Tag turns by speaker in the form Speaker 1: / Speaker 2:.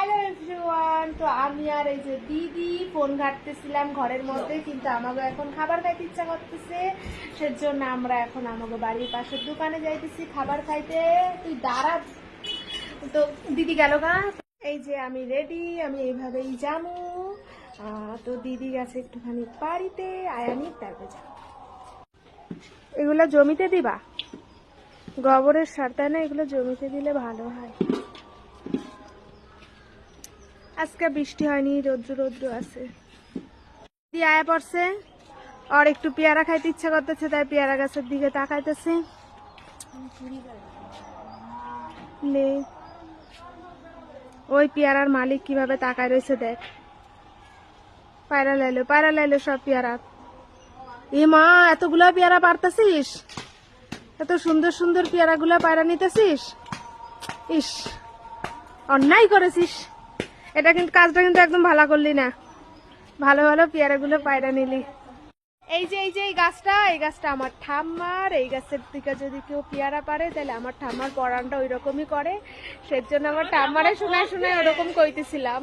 Speaker 1: Hello everyone, তো আমি আর এই যে দিদি ফোন ঘাটতেছিলাম ঘরের মধ্যে, কিন্তু আমাকে এখন খাবার খাইতে ইচ্ছা করতেছে। সেজন্য আমরা এখন আমাকে বাড়ির পাশের দোকানে যাইতেছি খাবার খাইতে। তুই দাঁড়া, তো দিদি গেল গা। এই যে আমি রেডি, আমি এইভাবেই যাবো। তো দিদি গেছে একটুখানি বাড়িতে, আয়ানি তারপরে যাবো। এগুলো জমিতে দিবা, গোবরের সার, তাই না? এগুলো জমিতে দিলে ভালো হয়। আজকে বৃষ্টি হয়নি, রৌদ্র রৌদ্র আছে। দিয়ে আয়া পড়ছে, আর একটু পেয়ারা খাইতে ইচ্ছা করতেছে, তাই পেয়ারা গাছের দিকে তাকাইতেছে। লে ওই পেয়ারার মালিক কিভাবে তাকায় রয়েছে দেখ। পায়রা লাইলো সব পেয়ারা। এ মা, এতগুলা পেয়ারা পারতেছিস? এত সুন্দর সুন্দর পেয়ারা গুলা পায়রা নিতেছিস? ইস, অন্যায় করেছিস। এটা কিন্তু কাজটা কিন্তু একদম ভালো করলি না। ভালো ভালো পেয়ারা গুলো পায়রা নিলি। এই যে এই গাছটা আমার ঠাম্মার। এই গাছের দিকে যদি কেউ পেয়ারা পারে, তাহলে আমার ঠাম্মার পরানটা ওই রকমই করে। সেজন্য আমার ঠাম্মারে শোনায় শোনায় ওরকম কইতেছিলাম।